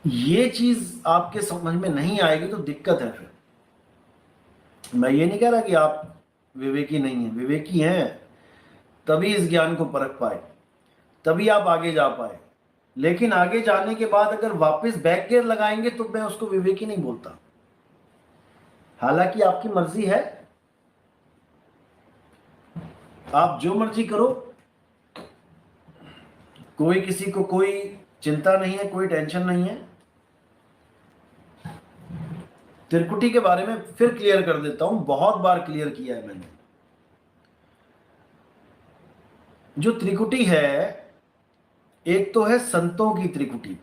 ये चीज आपके समझ में नहीं आएगी तो दिक्कत है। फिर मैं ये नहीं कह रहा कि आप विवेकी नहीं है, विवेकी हैं, तभी इस ज्ञान को परख पाए, तभी आप आगे जा पाए। लेकिन आगे जाने के बाद अगर वापस बैक गियर लगाएंगे तो मैं उसको विवेकी नहीं बोलता। हालांकि आपकी मर्जी है, आप जो मर्जी करो, कोई किसी को कोई चिंता नहीं है, कोई टेंशन नहीं है। त्रिकुटी के बारे में फिर क्लियर कर देता हूं, बहुत बार क्लियर किया है मैंने। जो त्रिकुटी है, एक तो है संतों की त्रिकुटी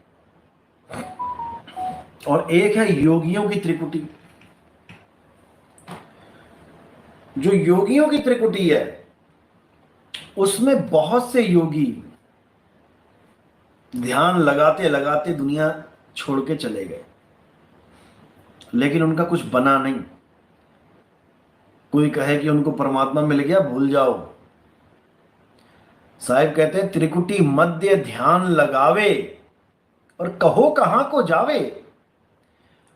और एक है योगियों की त्रिकुटी। जो योगियों की त्रिकुटी है उसमें बहुत से योगी ध्यान लगाते लगाते दुनिया छोड़ के चले गए, लेकिन उनका कुछ बना नहीं। कोई कहे कि उनको परमात्मा मिल गया, भूल जाओ। साहिब कहते हैं त्रिकुटी मध्य ध्यान लगावे और कहो कहां को जावे,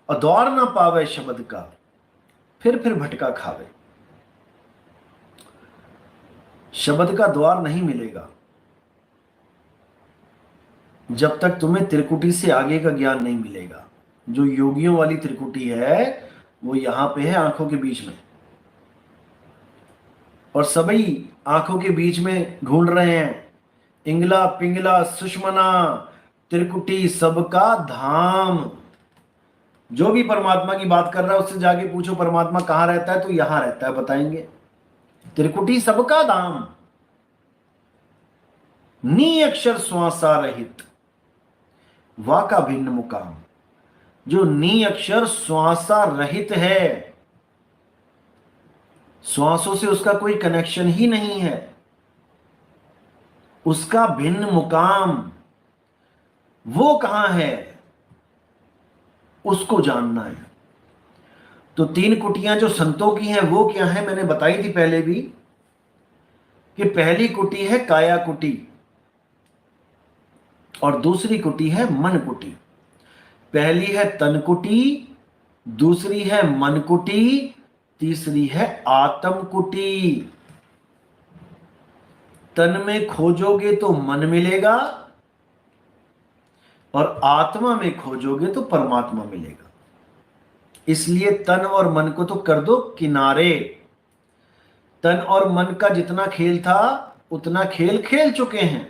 और द्वार ना पावे शब्द का, फिर भटका खावे। शब्द का द्वार नहीं मिलेगा जब तक तुम्हें त्रिकुटी से आगे का ज्ञान नहीं मिलेगा। जो योगियों वाली त्रिकुटी है वो यहां पे है, आंखों के बीच में, और सभी आंखों के बीच में ढूंढ रहे हैं। इंगला पिंगला सुषमना त्रिकुटी सबका धाम। जो भी परमात्मा की बात कर रहा है उससे जाके पूछो परमात्मा कहां रहता है, तो यहां रहता है, बताएंगे। त्रिकुटी सबका धाम, नी अक्षर श्वासा रहित, वाका भिन्न मुकाम। जो नी अक्षर श्वासा रहित है, श्वासों से उसका कोई कनेक्शन ही नहीं है, उसका भिन्न मुकाम वो कहां है, उसको जानना है। तो तीन कुटियां जो संतों की हैं वो क्या है, मैंने बताई थी पहले भी कि पहली कुटी है काया कुटी और दूसरी कुटी है मन कुटी। पहली है तन कुटी, दूसरी है मन कुटी, तीसरी है आत्म कुटी। तन में खोजोगे तो मन मिलेगा और आत्मा में खोजोगे तो परमात्मा मिलेगा। इसलिए तन और मन को तो कर दो किनारे। तन और मन का जितना खेल था उतना खेल खेल चुके हैं।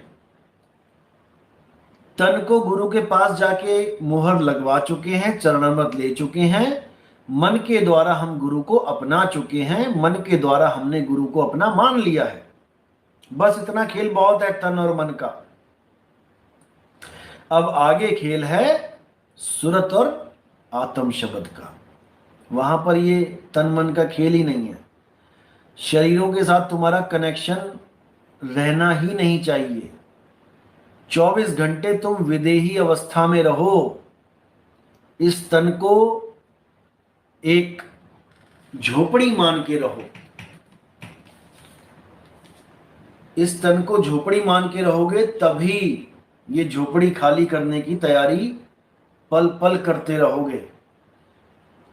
तन को गुरु के पास जाके मुहर लगवा चुके हैं, चरणामृत ले चुके हैं। मन के द्वारा हम गुरु को अपना चुके हैं, मन के द्वारा हमने गुरु को अपना मान लिया है। बस इतना खेल बहुत है तन और मन का। अब आगे खेल है सुरत और आत्म शब्द का। वहां पर ये तन मन का खेल ही नहीं है। शरीरों के साथ तुम्हारा कनेक्शन रहना ही नहीं चाहिए। 24 घंटे तुम विदेही अवस्था में रहो। इस तन को एक झोपड़ी मान के रहो। इस तन को झोपड़ी मान के रहोगे तभी ये झोपड़ी खाली करने की तैयारी पल पल करते रहोगे।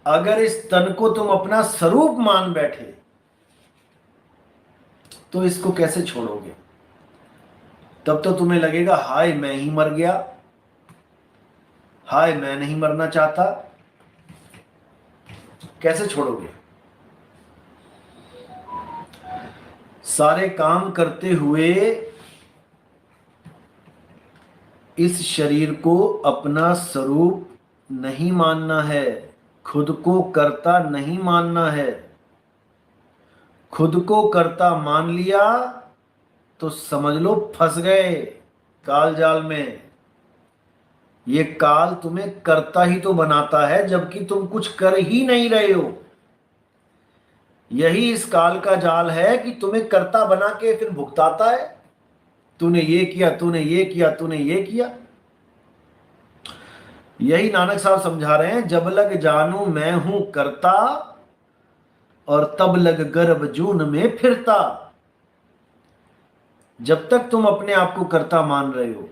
अगर इस तन को तुम अपना स्वरूप मान बैठे तो इसको कैसे छोड़ोगे? तब तो तुम्हें लगेगा हाय मैं ही मर गया, हाय मैं नहीं मरना चाहता। कैसे छोड़ोगे? सारे काम करते हुए इस शरीर को अपना स्वरूप नहीं मानना है, खुद को कर्ता नहीं मानना है। खुद को कर्ता मान लिया तो समझ लो फंस गए काल जाल में। ये काल तुम्हें कर्ता ही तो बनाता है जबकि तुम कुछ कर ही नहीं रहे हो। यही इस काल का जाल है कि तुम्हें कर्ता बना के फिर भुगताता है। तूने ये किया, तूने ये किया, तूने ये किया। यही नानक साहब समझा रहे हैं, जब लग जानू मैं हूं कर्ता और तब लग गर्भ जून में फिरता। जब तक तुम अपने आप को कर्ता मान रहे हो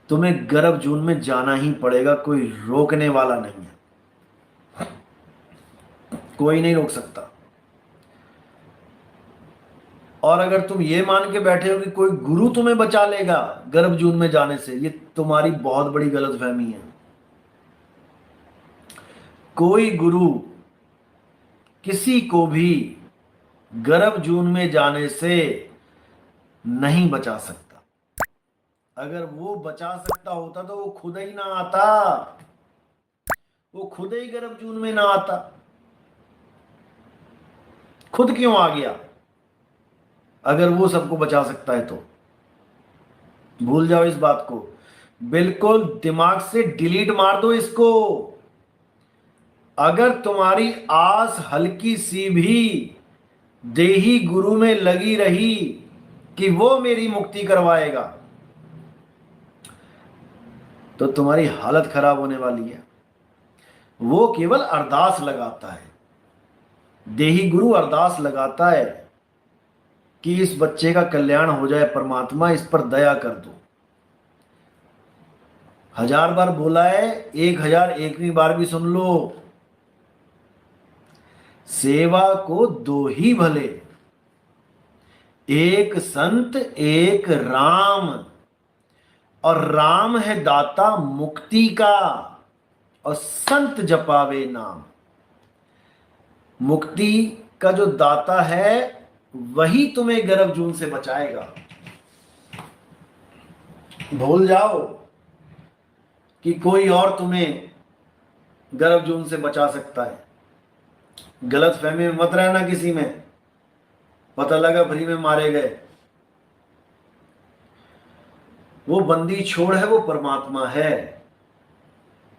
तुम्हें गर्भ जून में जाना ही पड़ेगा, कोई रोकने वाला नहीं है, कोई नहीं रोक सकता। और अगर तुम ये मान के बैठे हो कि कोई गुरु तुम्हें बचा लेगा गर्भ जून में जाने से, ये तुम्हारी बहुत बड़ी गलतफहमी है। कोई गुरु किसी को भी गर्भ जून में जाने से नहीं बचा सकता। अगर वो बचा सकता होता तो वो खुद ही ना आता, वो खुद ही गर्भ जून में ना आता। खुद क्यों आ गया? अगर वो सबको बचा सकता है तो भूल जाओ इस बात को, बिल्कुल दिमाग से डिलीट मार दो इसको। अगर तुम्हारी आस हल्की सी भी देही गुरु में लगी रही कि वो मेरी मुक्ति करवाएगा, तो तुम्हारी हालत खराब होने वाली है। वो केवल अरदास लगाता है, देही गुरु अरदास लगाता है कि इस बच्चे का कल्याण हो जाए, परमात्मा इस पर दया कर दो। 1000 बार बोला है, 1001वीं बार भी सुन लो। सेवा को दो ही भले, एक संत एक राम, और राम है दाता मुक्ति का, और संत जपावे नाम। मुक्ति का जो दाता है वही तुम्हें गर्भ जून से बचाएगा। भूल जाओ कि कोई और तुम्हें गर्भ जून से बचा सकता है। गलत फहमी में मत रहना किसी में, पता लगा फ्री में मारे गए। वो बंदी छोड़ है, वो परमात्मा है,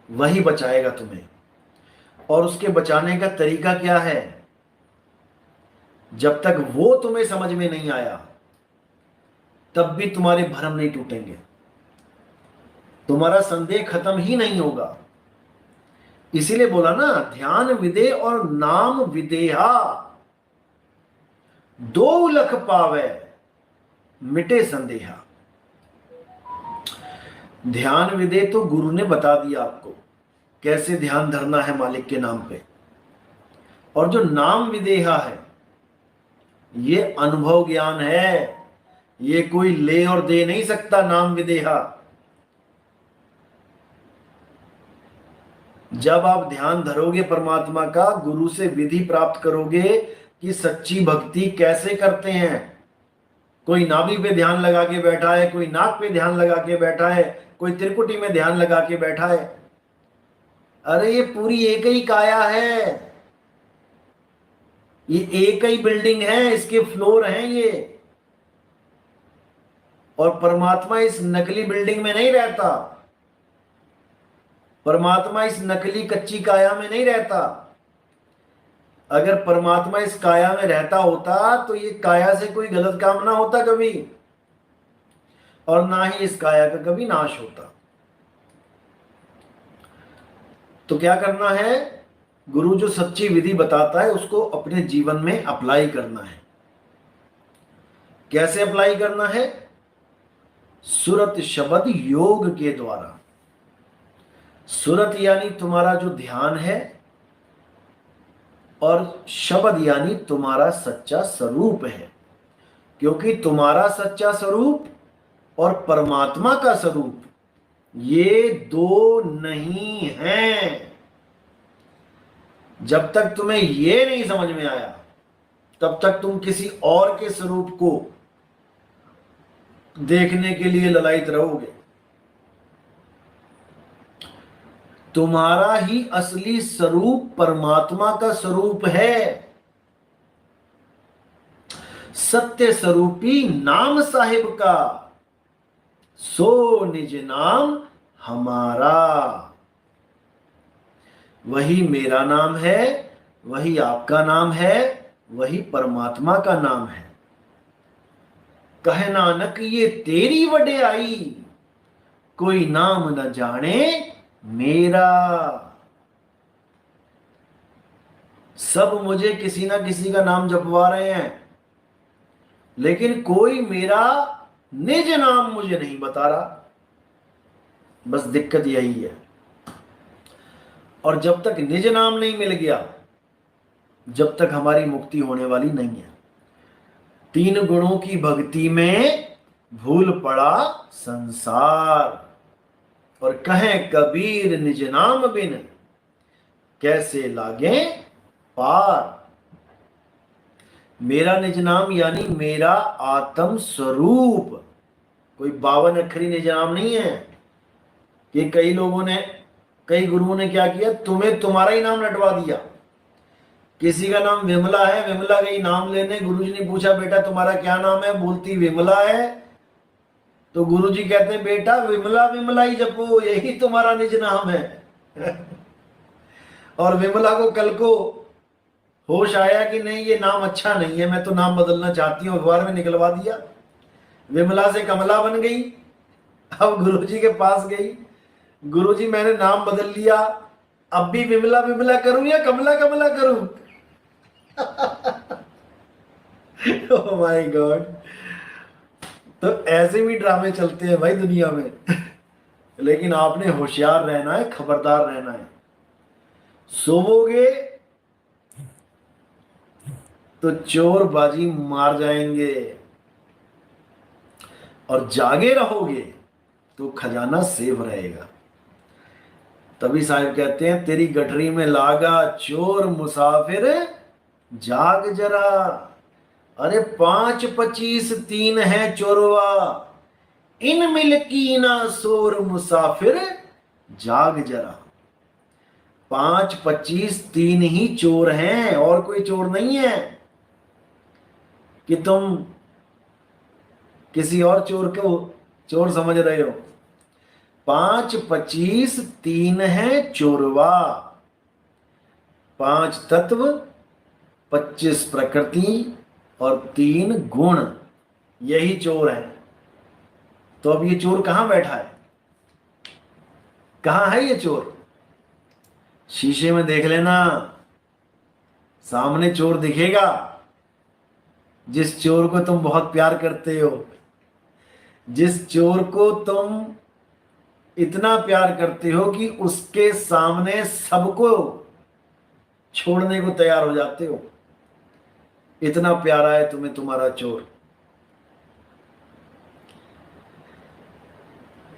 वही बचाएगा तुम्हें। और उसके बचाने का तरीका क्या है? जब तक वो तुम्हें समझ में नहीं आया तब भी तुम्हारे भरम नहीं टूटेंगे, तुम्हारा संदेह खत्म ही नहीं होगा। इसीलिए बोला ना, ध्यान विदे और नाम विदेहा, दो लख पावे मिटे संदेहा। ध्यान विदे तो गुरु ने बता दिया आपको कैसे ध्यान धरना है मालिक के नाम पे, और जो नाम विदेहा है ये अनुभव ज्ञान है, ये कोई ले और दे नहीं सकता। नाम विदेहा, जब आप ध्यान धरोगे परमात्मा का, गुरु से विधि प्राप्त करोगे कि सच्ची भक्ति कैसे करते हैं। कोई नाभि पे ध्यान लगा के बैठा है, कोई नाक पे ध्यान लगा के बैठा है, कोई त्रिकुटी में ध्यान लगा के बैठा है। अरे ये पूरी एक ही काया है, ये एक ही बिल्डिंग है, इसके फ्लोर हैं ये। और परमात्मा इस नकली बिल्डिंग में नहीं रहता, परमात्मा इस नकली कच्ची काया में नहीं रहता। अगर परमात्मा इस काया में रहता होता तो ये काया से कोई गलत काम ना होता कभी, और ना ही इस काया का कभी नाश होता। तो क्या करना है? गुरु जो सच्ची विधि बताता है उसको अपने जीवन में अप्लाई करना है। कैसे अप्लाई करना है? सुरत शब्द योग के द्वारा। सुरत यानी तुम्हारा जो ध्यान है, और शब्द यानी तुम्हारा सच्चा स्वरूप है। क्योंकि तुम्हारा सच्चा स्वरूप और परमात्मा का स्वरूप ये दो नहीं हैं। जब तक तुम्हें ये नहीं समझ में आया तब तक तुम किसी और के स्वरूप को देखने के लिए ललायत रहोगे। तुम्हारा ही असली स्वरूप परमात्मा का स्वरूप है। सत्य स्वरूपी नाम साहिब का, सो निज नाम हमारा। वही मेरा नाम है, वही आपका नाम है, वही परमात्मा का नाम है। कहे नानक ये तेरी वड्याई, कोई नाम न जाने मेरा। सब मुझे किसी ना किसी का नाम जपवा रहे हैं, लेकिन कोई मेरा निज नाम मुझे नहीं बता रहा। बस दिक्कत यही है। और जब तक निज नाम नहीं मिल गया, जब तक हमारी मुक्ति होने वाली नहीं है। 3 गुणों की भक्ति में भूल पड़ा संसार, और कहें कबीर निज नाम बिन कैसे लागे पार। मेरा निज नाम यानी मेरा आत्म स्वरूप, कोई 52 अक्षरी निज नाम नहीं है। कि कई लोगों ने, कई गुरुओं ने क्या किया, तुम्हें तुम्हारा ही नाम रटवा दिया। किसी का नाम विमला है, विमला गई नाम लेने, गुरुजी ने पूछा बेटा तुम्हारा क्या नाम है, बोलती विमला है। तो गुरुजी कहते हैं बेटा विमला विमला ही जपो, यही तुम्हारा निज नाम है। और विमला को कल को होश आया कि नहीं ये नाम अच्छा नहीं है, मैं तो नाम बदलना चाहती हूँ, अखबार में निकलवा दिया। विमला से कमला बन गई। अब गुरुजी के पास गई, गुरुजी मैंने नाम बदल लिया, अब भी विमला विमला करूं या कमला कमला करूं? Oh my God. तो ऐसे भी ड्रामे चलते हैं भाई दुनिया में। लेकिन आपने होशियार रहना है, खबरदार रहना है। सोवोगे तो चोर बाजी मार जाएंगे, और जागे रहोगे तो खजाना सेफ रहेगा। तभी साहिब कहते हैं तेरी गठरी में लागा चोर मुसाफिर जाग जरा। अरे 5 25 3 है चोरवा, इन मिल्की ना सोर मुसाफिर जाग जरा। 5 25 3 ही चोर हैं, और कोई चोर नहीं है कि तुम किसी और चोर को चोर समझ रहे हो। 5 25 3 है चोरवा। 5 तत्व, 25 प्रकृति और 3 गुण, यही चोर है। तो अब ये चोर कहां बैठा है, कहां है ये चोर? शीशे में देख लेना, सामने चोर दिखेगा। जिस चोर को तुम बहुत प्यार करते हो, जिस चोर को तुम इतना प्यार करते हो कि उसके सामने सबको छोड़ने को तैयार हो जाते हो, इतना प्यारा है तुम्हें तुम्हारा चोर।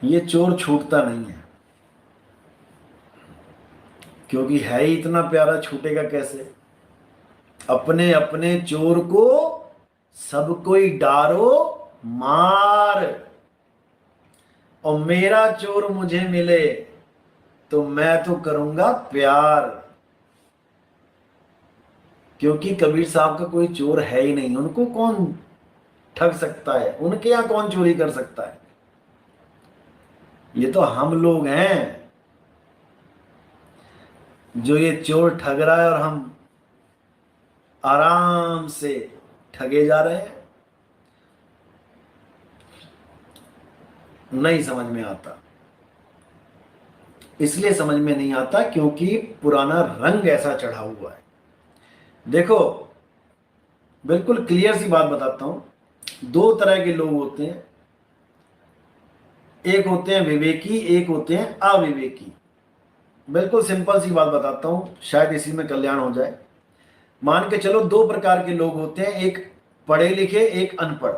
ये चोर छूटता नहीं है, क्योंकि है ही इतना प्यारा, छूटेगा कैसे? अपने अपने चोर को सब कोई डारो मार, और मेरा चोर मुझे मिले तो मैं तो करूंगा प्यार। क्योंकि कबीर साहब का कोई चोर है ही नहीं, उनको कौन ठग सकता है, उनके यहां कौन चोरी कर सकता है? ये तो हम लोग हैं जो ये चोर ठग रहा है, और हम आराम से ठगे जा रहे हैं। नहीं समझ में आता। इसलिए समझ में नहीं आता क्योंकि पुराना रंग ऐसा चढ़ा हुआ है। देखो बिल्कुल क्लियर सी बात बताता हूं। 2 तरह के लोग होते हैं, एक होते हैं विवेकी, एक होते हैं अविवेकी। बिल्कुल सिंपल सी बात बताता हूं, शायद इसी में कल्याण हो जाए। मान के चलो 2 प्रकार के लोग होते हैं, एक पढ़े लिखे, एक अनपढ़।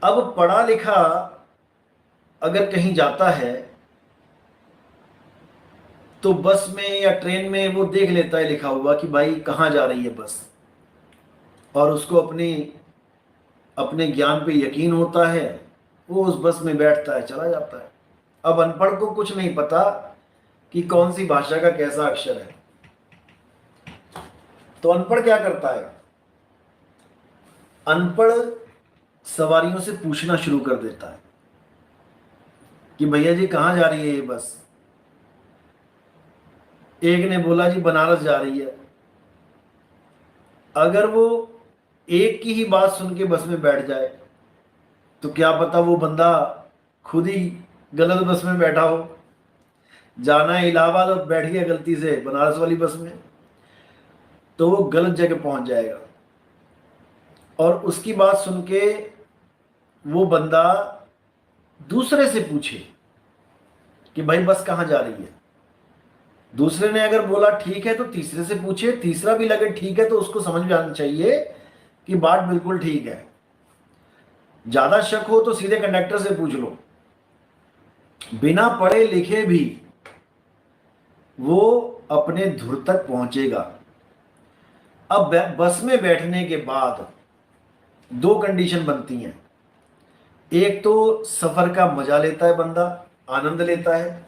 अब पढ़ा लिखा अगर कहीं जाता है तो बस में या ट्रेन में वो देख लेता है लिखा हुआ कि भाई कहाँ जा रही है बस, और उसको अपने ज्ञान पे यकीन होता है, वो उस बस में बैठता है, चला जाता है। अब अनपढ़ को कुछ नहीं पता कि कौन सी भाषा का कैसा अक्षर है। तो अनपढ़ क्या करता है? अनपढ़ सवारियों से पूछना शुरू कर देता है कि भैया जी कहाँ जा रही है ये बस? एक ने बोला जी बनारस जा रही है। अगर वो एक की ही बात सुन के बस में बैठ जाए तो क्या पता वो बंदा खुद ही गलत बस में बैठा हो। जाना है इलाहाबाद और बैठ गया गलती से बनारस वाली बस में, तो वो गलत जगह पहुंच जाएगा। और उसकी बात सुन के वो बंदा दूसरे से पूछे कि भाई बस कहाँ जा रही है। दूसरे ने अगर बोला ठीक है तो तीसरे से पूछे, तीसरा भी लगे ठीक है तो उसको समझ में आना चाहिए कि बात बिल्कुल ठीक है। ज्यादा शक हो तो सीधे कंडक्टर से पूछ लो। बिना पढ़े लिखे भी वो अपने धुर तक पहुंचेगा। अब बस में बैठने के बाद दो कंडीशन बनती हैं। एक तो सफर का मजा लेता है बंदा, आनंद लेता है,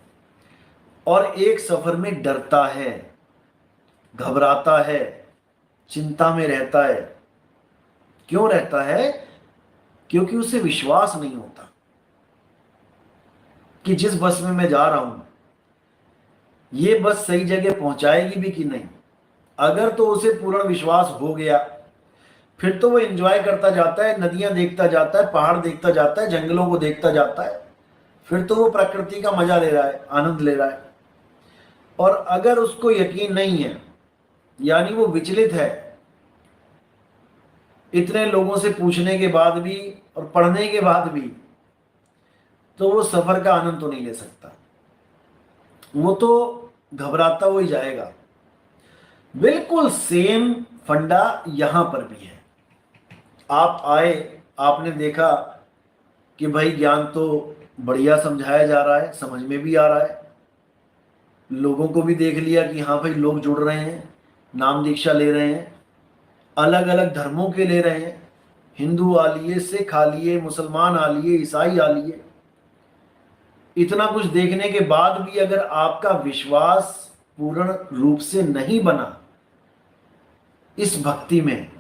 और एक सफर में डरता है, घबराता है, चिंता में रहता है। क्यों रहता है? क्योंकि उसे विश्वास नहीं होता कि जिस बस में मैं जा रहा हूं ये बस सही जगह पहुंचाएगी भी कि नहीं। अगर तो उसे पूर्ण विश्वास हो गया फिर तो वो एंजॉय करता जाता है, नदियां देखता जाता है, पहाड़ देखता जाता है, जंगलों को देखता जाता है। फिर तो वो प्रकृति का मजा ले रहा है, आनंद ले रहा है। और अगर उसको यकीन नहीं है, यानी वो विचलित है, इतने लोगों से पूछने के बाद भी और पढ़ने के बाद भी, तो वो सफर का आनंद तो नहीं ले सकता। वो तो घबराता हुआ ही जाएगा। बिल्कुल सेम फंडा यहां पर भी है। आप आए, आपने देखा कि भाई ज्ञान तो बढ़िया समझाया जा रहा है, समझ में भी आ रहा है, लोगों को भी देख लिया कि हाँ भाई लोग जुड़ रहे हैं, नाम दीक्षा ले रहे हैं, अलग अलग धर्मों के ले रहे हैं, हिंदू आ लिए, सिख आ लिए, मुसलमान आ लिए, ईसाई आ लिए। इतना कुछ देखने के बाद भी अगर आपका विश्वास पूर्ण रूप से नहीं बना इस भक्ति में,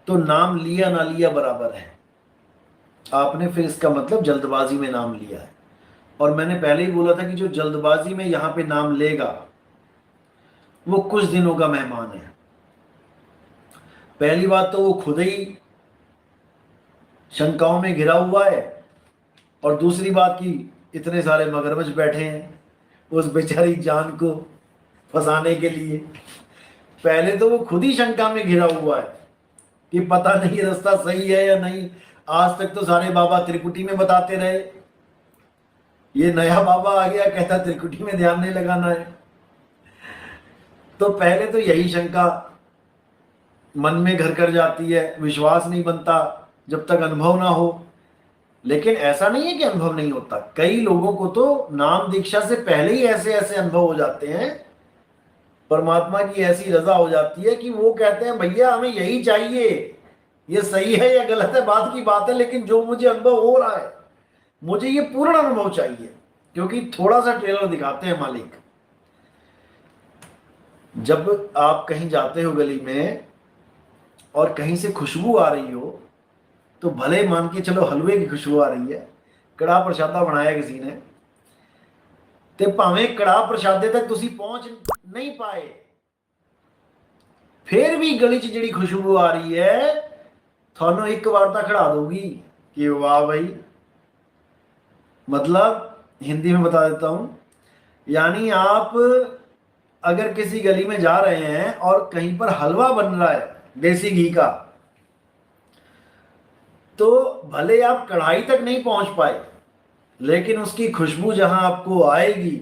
तो नाम लिया ना लिया बराबर है। आपने फिर इसका मतलब जल्दबाजी में नाम लिया है। और मैंने पहले ही बोला था कि जो जल्दबाजी में यहां पे नाम लेगा वो कुछ दिनों का मेहमान है। पहली बात तो वो खुद ही शंकाओं में घिरा हुआ है, और दूसरी बात कि इतने सारे मगरमच्छ बैठे हैं उस बेचारी जान को फंसाने के लिए। पहले तो वो खुद ही शंका में घिरा हुआ है कि पता नहीं रास्ता सही है या नहीं। आज तक तो सारे बाबा त्रिकुटी में बताते रहे, ये नया बाबा आ गया कहता त्रिकुटी में ध्यान नहीं लगाना है। तो पहले तो यही शंका मन में घर कर जाती है, विश्वास नहीं बनता जब तक अनुभव ना हो। लेकिन ऐसा नहीं है कि अनुभव नहीं होता, कई लोगों को तो नाम दीक्षा से पहले ही ऐसे ऐसे अनुभव हो जाते हैं, परमात्मा की ऐसी रजा हो जाती है कि वो कहते हैं भैया हमें यही चाहिए, ये सही है या गलत है बात की बात है, लेकिन जो मुझे अनुभव हो रहा है मुझे ये पूर्ण अनुभव चाहिए। क्योंकि थोड़ा सा ट्रेलर दिखाते हैं मालिक। जब आप कहीं जाते हो गली में और कहीं से खुशबू आ रही हो, तो भले मान के चलो हलवे की खुशबू आ रही है, कड़ा प्रसादा बनाया किसी ने, ते भावें कड़ा प्रसादे तक तुसी पहुंच नहीं पाए, फिर भी गली च जिहड़ी खुशबू आ रही है थानू एक बार तो खड़ा दोगी कि वाह भाई। मतलब हिंदी में बता देता हूं, यानी आप अगर किसी गली में जा रहे हैं और कहीं पर हलवा बन रहा है देसी घी का, तो भले आप कढ़ाई तक नहीं पहुंच पाए, लेकिन उसकी खुशबू जहां आपको आएगी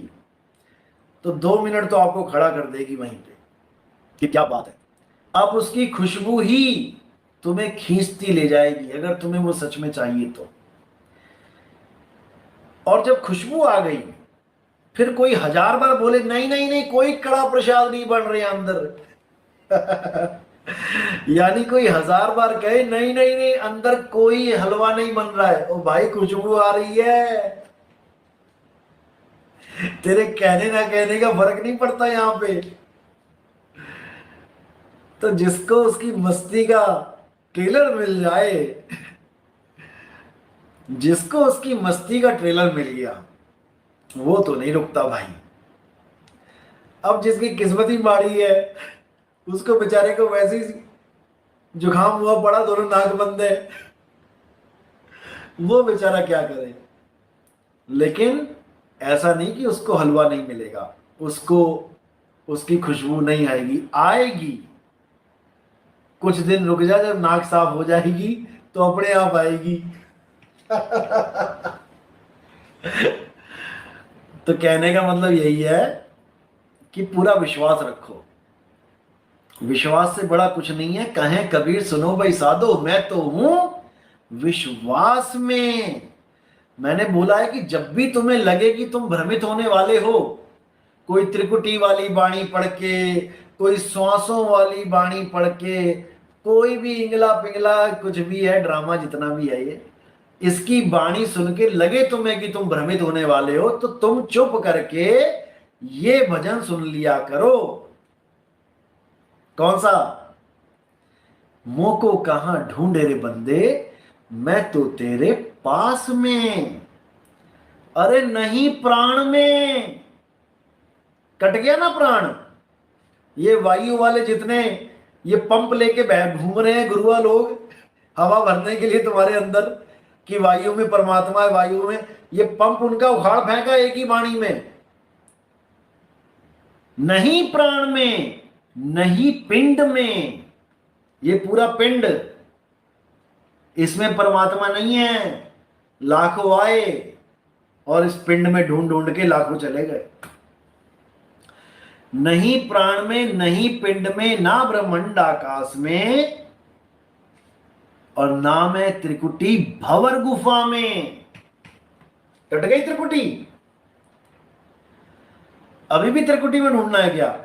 तो 2 मिनट तो आपको खड़ा कर देगी वहीं पे कि क्या बात है। अब उसकी खुशबू ही तुम्हें खींचती ले जाएगी अगर तुम्हें वो सच में चाहिए तो। और जब खुशबू आ गई फिर कोई 1000 बार बोले नहीं नहीं नहीं कोई कड़ा प्रसाद नहीं बन रहे अंदर यानी कोई 1000 बार कहे नहीं नहीं नहीं अंदर कोई हलवा नहीं बन रहा है, ओ भाई खुशबू आ रही है। तेरे कहने ना कहने का फर्क नहीं पड़ता यहां पे। तो जिसको उसकी मस्ती का ट्रेलर मिल जाए, जिसको उसकी मस्ती का ट्रेलर मिल गया वो तो नहीं रुकता भाई। अब जिसकी किस्मत ही माड़ी है उसको बेचारे को वैसे ही जुकाम हुआ पड़ा, दोनों नाक बंद है, वो बेचारा क्या करे। लेकिन ऐसा नहीं कि उसको हलवा नहीं मिलेगा, उसको उसकी खुशबू नहीं आएगी, आएगी। कुछ दिन रुक जा, जब नाक साफ हो जाएगी तो अपने आप आएगी तो कहने का मतलब यही है कि पूरा विश्वास रखो। विश्वास से बड़ा कुछ नहीं है। कहें कबीर सुनो भाई साधो, मैं तो हूं विश्वास में। मैंने बोला है कि जब भी तुम्हें लगे कि तुम भ्रमित होने वाले हो, कोई त्रिकुटी वाली बाणी पढ़ के, कोई श्वासों वाली बाणी पढ़ के, कोई भी इंगला पिंगला कुछ भी है ड्रामा जितना भी है ये, इसकी बाणी सुन के लगे तुम्हें कि तुम भ्रमित होने वाले हो, तो तुम चुप करके ये भजन सुन लिया करो। कौन सा? मोको कहां ढूंढे रे बंदे, मैं तो तेरे पास में। अरे नहीं, प्राण में। कट गया ना प्राण। ये वायु वाले जितने ये पंप लेके बैठ घूम रहे हैं गुरुआ लोग, हवा भरने के लिए तुम्हारे अंदर, कि वायु में परमात्मा है, वायु में, ये पंप उनका उखाड़ फेंका एक ही वाणी में। नहीं प्राण में, नहीं पिंड में। ये पूरा पिंड, इसमें परमात्मा नहीं है। लाखों आए और इस पिंड में ढूंढ ढूंढ के लाखों चले गए। नहीं प्राण में, नहीं पिंड में, ना ब्रह्मांड आकाश में, और नाम है त्रिकुटी भंवर गुफा में। कट गई त्रिकुटी? अभी भी त्रिकुटी में ढूंढना है क्या?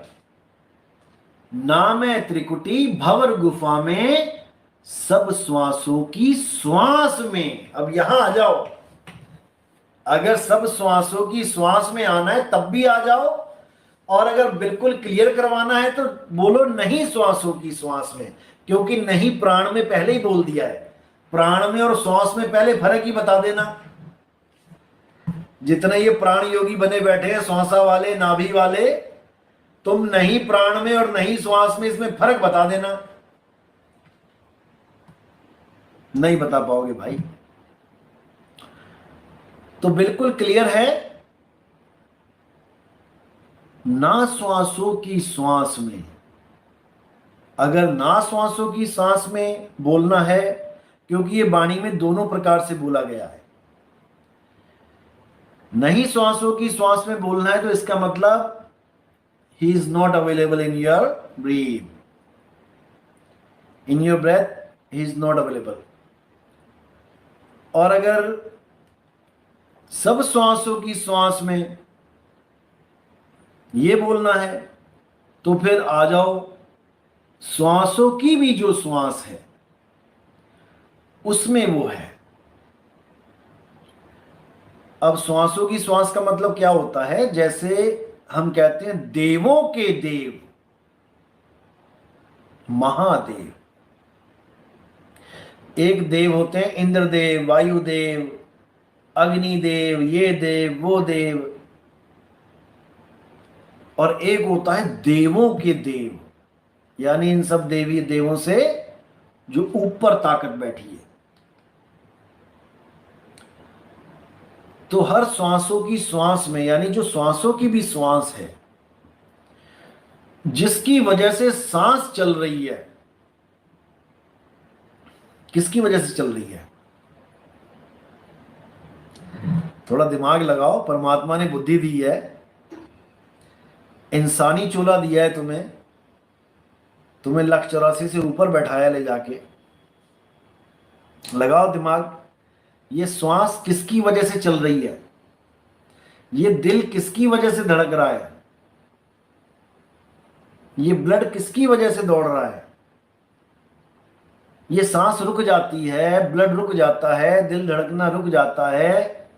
नाम है त्रिकुटी भंवर गुफा में, सब श्वासों की श्वास में। अब यहां आ जाओ। अगर सब श्वासों की श्वास में आना है तब भी आ जाओ, और अगर बिल्कुल क्लियर करवाना है तो बोलो नहीं श्वासों की श्वास में, क्योंकि नहीं प्राण में पहले ही बोल दिया है। प्राण में और श्वास में पहले फर्क ही बता देना। जितने ये प्राण योगी बने बैठे हैं, श्वासा वाले, नाभि वाले, तुम नहीं प्राण में और नहीं श्वास में, इसमें फर्क बता देना। नहीं बता पाओगे भाई। तो बिल्कुल क्लियर है, ना श्वासों की श्वास में। अगर ना श्वासों की सांस में बोलना है, क्योंकि ये वाणी में दोनों प्रकार से बोला गया है, नहीं श्वासों की श्वास में बोलना है तो इसका मतलब he is not available in your breath, in your breath he is not available. और अगर सब श्वासों की श्वास में ये बोलना है तो फिर आ जाओ, श्वासों की भी जो श्वास है उसमें वो है। अब श्वासों की श्वास का मतलब क्या होता है? जैसे हम कहते हैं देवों के देव महादेव। एक देव होते हैं इंद्रदेव, वायुदेव, अग्निदेव, ये देव, वो देव, और एक होता है देवों के देव, यानी इन सब देवी देवों से जो ऊपर ताकत बैठी है। तो हर श्वासों की श्वास में, यानी जो श्वासों की भी श्वास है, जिसकी वजह से सांस चल रही है, किसकी वजह से चल रही है? थोड़ा दिमाग लगाओ। परमात्मा ने बुद्धि दी है, इंसानी चूल्हा दिया है तुम्हें, तुम्हें 184 से ऊपर बैठाया ले जाके। लगाओ दिमाग। ये श्वास किसकी वजह से चल रही है? ये दिल किसकी वजह से धड़क रहा है? ये ब्लड किसकी वजह से दौड़ रहा है? ये सांस रुक जाती है, ब्लड रुक जाता है, दिल धड़कना रुक जाता है,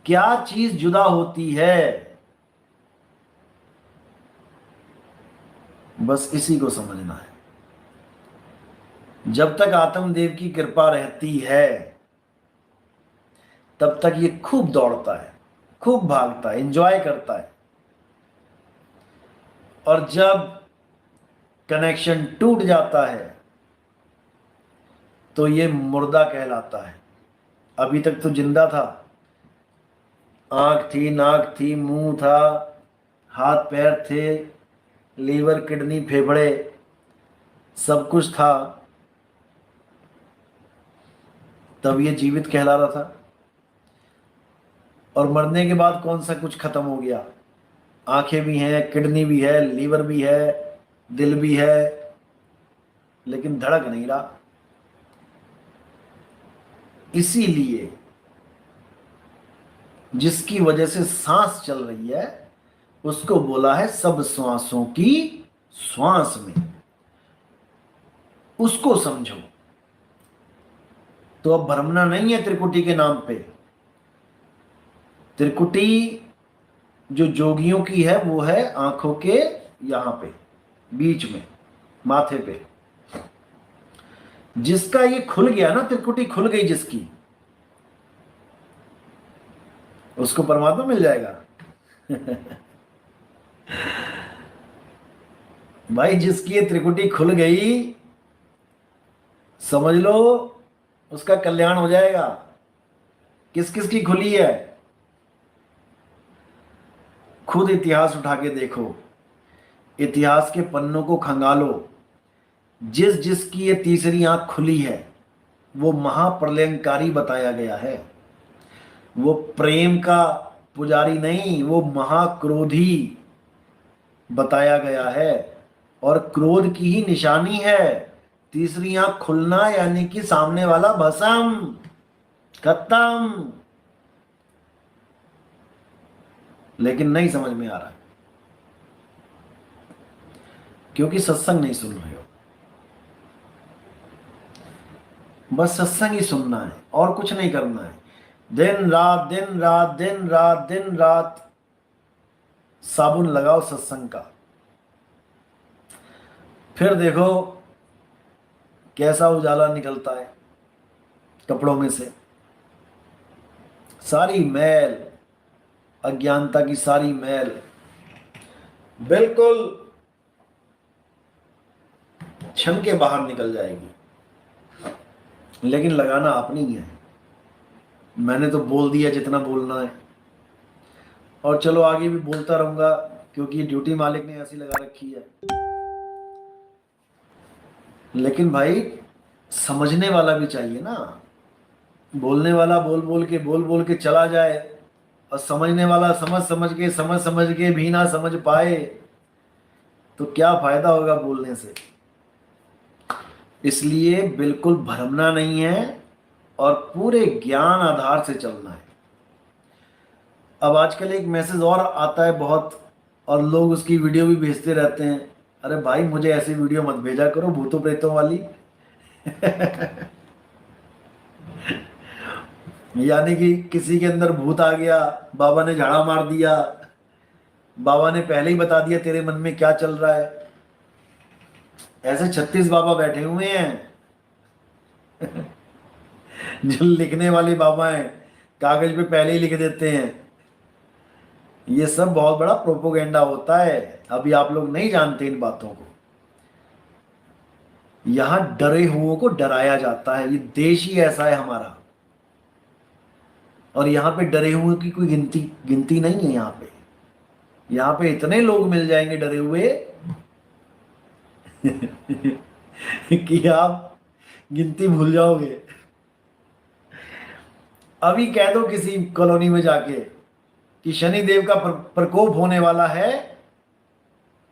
क्या चीज जुदा होती है? बस इसी को समझना है। जब तक आत्मदेव की कृपा रहती है तब तक ये खूब दौड़ता है, खूब भागता है, एंजॉय करता है। और जब कनेक्शन टूट जाता है तो ये मुर्दा कहलाता है। अभी तक तो जिंदा था, आंख थी, नाक थी, मुंह था, हाथ पैर थे, लीवर, किडनी, फेफड़े, सब कुछ था, तब ये जीवित कहला रहा था। और मरने के बाद कौन सा कुछ खत्म हो गया? आंखें भी हैं, किडनी भी है, लीवर भी है, दिल भी है, लेकिन धड़क नहीं रहा। इसीलिए जिसकी वजह से सांस चल रही है उसको बोला है सब श्वासों की श्वास में। उसको समझो। तो अब भ्रमना नहीं है त्रिकुटी के नाम पे। त्रिकुटी जो जोगियों की है वो है आंखों के यहां पे बीच में, माथे पे। जिसका ये खुल गया ना, त्रिकुटी खुल गई जिसकी, उसको परमात्मा मिल जाएगा। भाई जिसकी ये त्रिकुटी खुल गई, समझ लो उसका कल्याण हो जाएगा। किस किस की खुली है? खुद इतिहास उठा के देखो, इतिहास के पन्नों को खंगालो। जिस जिसकी ये तीसरी आंख खुली है वो महाप्रलयंकारी बताया गया है। वो प्रेम का पुजारी नहीं, वो महाक्रोधी बताया गया है। और क्रोध की ही निशानी है तीसरी आंख खुलना, यानी कि सामने वाला भस्म, खत्म। लेकिन नहीं समझ में आ रहा क्योंकि सत्संग नहीं सुन रहे हो। बस सत्संग ही सुनना है और कुछ नहीं करना है। दिन रात दिन रात दिन रात दिन रात साबुन लगाओ सत्संग का, फिर देखो कैसा उजाला निकलता है कपड़ों में से। सारी मैल, अज्ञानता की सारी मैल बिल्कुल क्षण के बाहर निकल जाएगी। लेकिन लगाना अपनी ही है। मैंने तो बोल दिया जितना बोलना है, और चलो आगे भी बोलता रहूंगा क्योंकि ड्यूटी मालिक ने ऐसी लगा रखी है। लेकिन भाई समझने वाला भी चाहिए ना। बोलने वाला बोल बोल के चला जाए और समझने वाला समझ समझ के भी ना समझ पाए तो क्या फायदा होगा बोलने से। इसलिए बिल्कुल भ्रमना नहीं है और पूरे ज्ञान आधार से चलना है। अब आजकल एक मैसेज और आता है बहुत, और लोग उसकी वीडियो भी भेजते रहते हैं। अरे भाई मुझे ऐसी वीडियो मत भेजा करो भूतों प्रेतों वाली। यानी कि किसी के अंदर भूत आ गया, बाबा ने झाड़ा मार दिया, बाबा ने पहले ही बता दिया तेरे मन में क्या चल रहा है। ऐसे 36 बाबा बैठे हुए हैं। जो लिखने वाले बाबा हैं, कागज पे पहले ही लिख देते हैं। ये सब बहुत बड़ा प्रोपोगेंडा होता है। अभी आप लोग नहीं जानते इन बातों को। यहां डरे हुओं को डराया जाता है। ये देश ही ऐसा है हमारा। और यहाँ पे डरे हुए की कोई गिनती नहीं है। यहाँ पे इतने लोग मिल जाएंगे डरे हुए कि आप गिनती भूल जाओगे। अभी कह दो किसी कॉलोनी में जाके कि शनिदेव का प्रकोप होने वाला है,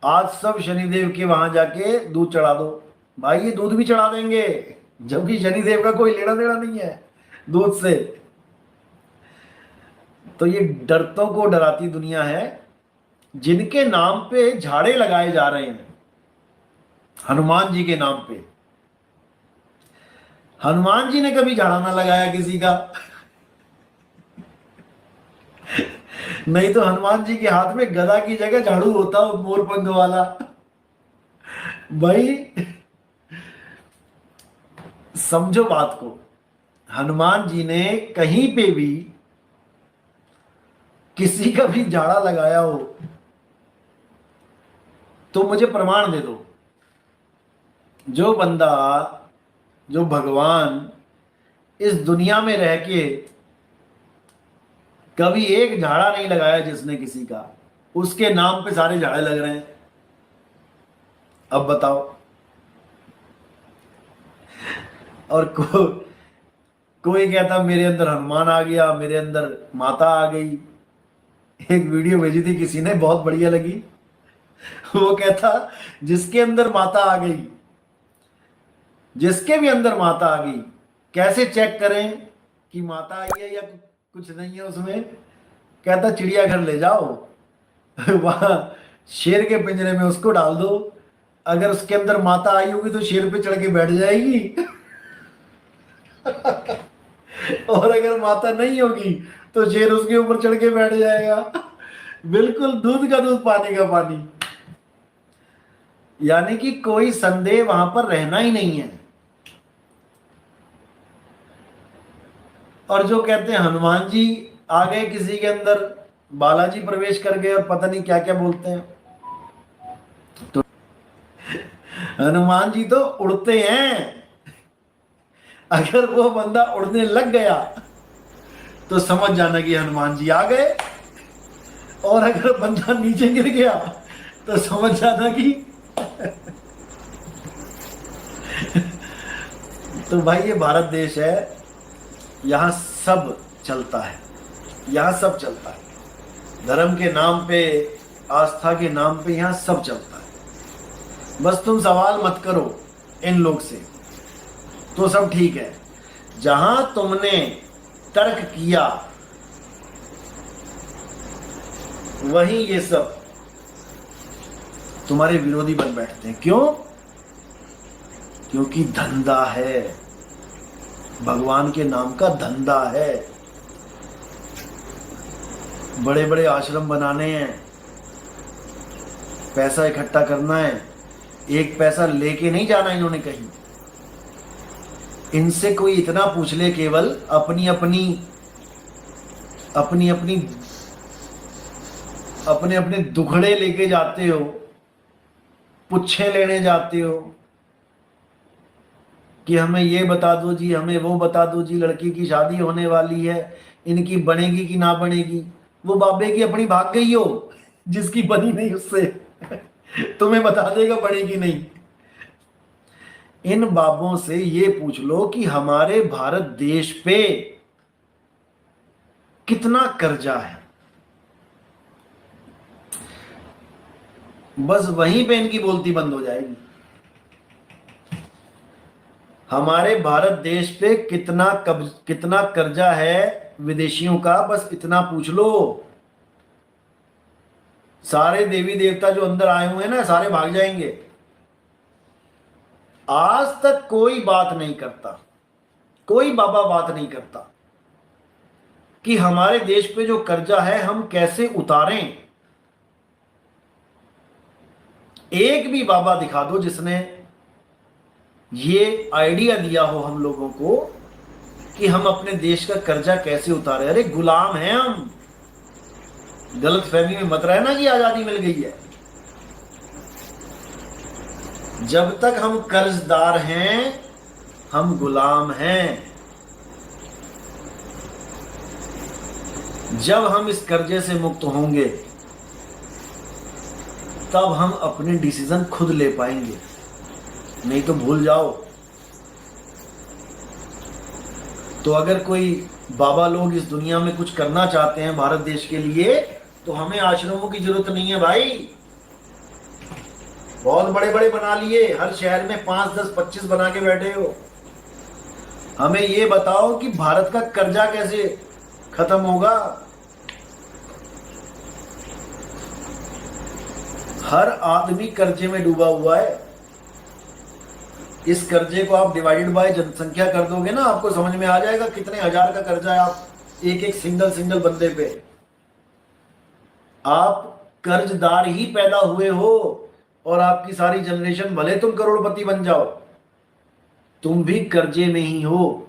आज सब शनिदेव के वहां जाके दूध चढ़ा दो। भाई ये दूध भी चढ़ा देंगे, जबकि शनिदेव का कोई लेना देना नहीं है दूध से। तो ये डरतों को डराती दुनिया है जिनके नाम पे झाड़े लगाए जा रहे हैं। हनुमान जी के नाम पे। हनुमान जी ने कभी झाड़ा ना लगाया किसी का। नहीं तो हनुमान जी के हाथ में गदा की जगह झाड़ू होता, मोर पंख वाला। भाई समझो बात को। हनुमान जी ने कहीं पे भी किसी का भी झाड़ा लगाया हो तो मुझे प्रमाण दे दो। जो बंदा, जो भगवान इस दुनिया में रह के कभी एक झाड़ा नहीं लगाया जिसने किसी का, उसके नाम पे सारे झाड़े लग रहे हैं। अब बताओ। और कोई कहता मेरे अंदर हनुमान आ गया, मेरे अंदर माता आ गई। एक वीडियो भेजी थी किसी ने, बहुत बढ़िया लगी। वो कहता जिसके अंदर माता आ गई, जिसके भी अंदर माता आ गई, कैसे चेक करें कि माता आई है या कुछ नहीं है उसमें? कहता चिड़ियाघर ले जाओ, वहां शेर के पिंजरे में उसको डाल दो, अगर उसके अंदर माता आई होगी तो शेर पे चढ़ के बैठ जाएगी। और अगर माता नहीं होगी तो शेर उसके ऊपर चढ़ के बैठ जाएगा। बिल्कुल दूध का दूध पानी का पानी। यानी कि कोई संदेह वहां पर रहना ही नहीं है। और जो कहते हैं हनुमान जी आ गए किसी के अंदर, बालाजी प्रवेश कर गए और पता नहीं क्या क्या बोलते हैं, तो हनुमान जी तो उड़ते हैं। अगर वो बंदा उड़ने लग गया तो समझ जाना कि हनुमान जी आ गए, और अगर बंदा नीचे गिर गया तो समझ जाना कि तो भाई ये भारत देश है, यहां सब चलता है, यहां सब चलता है। धर्म के नाम पे, आस्था के नाम पे यहां सब चलता है। बस तुम सवाल मत करो इन लोग से, तो सब ठीक है। जहां तुमने तर्क किया वहीं ये सब तुम्हारे विरोधी बन बैठते हैं। क्यों? क्योंकि धंधा है, भगवान के नाम का धंधा है। बड़े बड़े आश्रम बनाने हैं, पैसा इकट्ठा करना है, एक पैसा लेके नहीं जाना इन्होंने कहीं। इनसे कोई इतना पूछ ले, केवल अपनी अपने दुखड़े लेके जाते हो, पुच्छे लेने जाते हो कि हमें ये बता दो जी, हमें वो बता दो जी, लड़की की शादी होने वाली है, इनकी बनेगी कि ना बनेगी। वो बाबे की अपनी भाग गई हो, जिसकी बनी नहीं उससे तुम्हें बता देगा बनेगी नहीं। इन बाबों से ये पूछ लो कि हमारे भारत देश पे कितना कर्जा है, बस वहीं पे इनकी बोलती बंद हो जाएगी। हमारे भारत देश पे कितना कर्जा है विदेशियों का, बस इतना पूछ लो। सारे देवी देवता जो अंदर आए हुए हैं ना, सारे भाग जाएंगे। आज तक कोई बात नहीं करता, कोई बाबा बात नहीं करता कि हमारे देश पे जो कर्जा है हम कैसे उतारें। एक भी बाबा दिखा दो जिसने ये आइडिया दिया हो हम लोगों को कि हम अपने देश का कर्जा कैसे उतारें। अरे गुलाम हैं हम, गलत फहमी में मत रहना कि आजादी मिल गई है। जब तक हम कर्जदार हैं हम गुलाम हैं। जब हम इस कर्जे से मुक्त होंगे तब हम अपने डिसीजन खुद ले पाएंगे, नहीं तो भूल जाओ। तो अगर कोई बाबा लोग इस दुनिया में कुछ करना चाहते हैं भारत देश के लिए, तो हमें आश्रमों की जरूरत नहीं है भाई। बहुत बड़े बड़े बना लिए, हर शहर में 5, 10, 25 बना के बैठे हो। हमें ये बताओ कि भारत का कर्जा कैसे खत्म होगा। हर आदमी कर्जे में डूबा हुआ है। इस कर्जे को आप डिवाइडेड बाय जनसंख्या कर दोगे ना, आपको समझ में आ जाएगा कितने हजार का कर्जा है आप एक सिंगल बंदे पे। आप कर्जदार ही पैदा हुए हो, और आपकी सारी जनरेशन, भले तुम करोड़पति बन जाओ, तुम भी कर्जे में ही हो।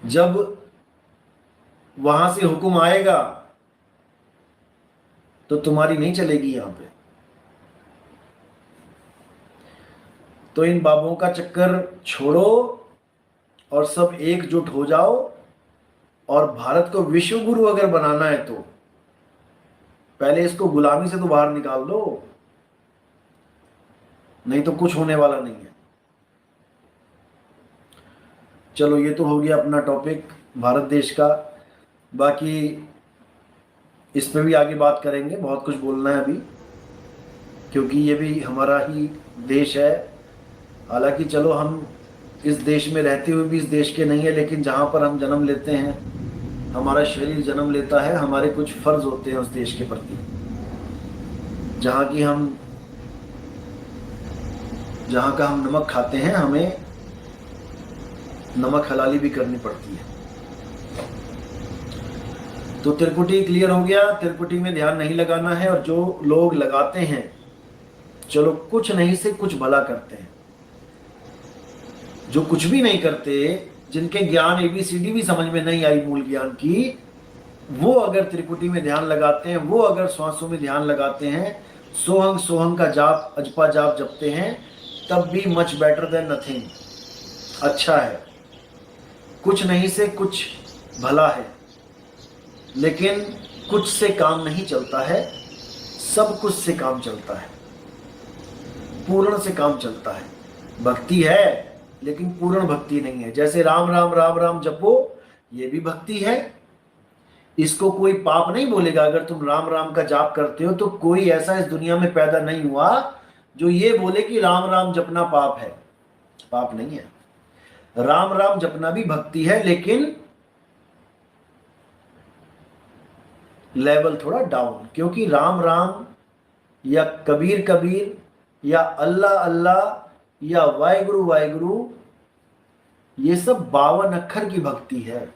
जब वहां से हुक्म आएगा तो तुम्हारी नहीं चलेगी यहां पे। तो इन बाबों का चक्कर छोड़ो और सब एकजुट हो जाओ, और भारत को विश्व गुरु अगर बनाना है तो पहले इसको गुलामी से तो बाहर निकाल दो, नहीं तो कुछ होने वाला नहीं है। चलो ये तो हो गया अपना टॉपिक भारत देश का। बाकी इस पे भी आगे बात करेंगे, बहुत कुछ बोलना है अभी, क्योंकि ये भी हमारा ही देश है। हालांकि चलो हम इस देश में रहते हुए भी इस देश के नहीं है, लेकिन जहाँ पर हम जन्म लेते हैं, हमारा शरीर जन्म लेता है, हमारे कुछ फर्ज होते हैं उस देश के प्रति। जहाँ का हम नमक खाते हैं, हमें नमक हलाली भी करनी पड़ती है। तो त्रिपुटी क्लियर हो गया, त्रिपुटी में ध्यान नहीं लगाना है। और जो लोग लगाते हैं, चलो कुछ नहीं से कुछ भला करते हैं, जो कुछ भी नहीं करते, जिनके ज्ञान एबीसीडी भी समझ में नहीं आई मूल ज्ञान की, वो अगर त्रिपुटी में ध्यान लगाते हैं, वो अगर श्वासों में ध्यान लगाते हैं, सोहंग सोहंग का जाप, अजपा जाप जपते हैं, तब भी मच बेटर देन नथिंग, अच्छा है। कुछ नहीं से कुछ भला है, लेकिन कुछ से काम नहीं चलता है, सब कुछ से काम चलता है, पूर्ण से काम चलता है। भक्ति है लेकिन पूर्ण भक्ति नहीं है। जैसे राम राम राम राम जपो, ये भी भक्ति है, इसको कोई पाप नहीं बोलेगा। अगर तुम राम राम का जाप करते हो तो कोई ऐसा इस दुनिया में पैदा नहीं हुआ जो ये बोले कि राम राम जपना पाप है। पाप नहीं है, राम राम जपना भी भक्ति है, लेकिन लेवल थोड़ा डाउन। क्योंकि राम राम या कबीर कबीर या अल्लाह अल्लाह या वाहिगुरु वाहिगुरु, ये सब 52 अक्षर की भक्ति है।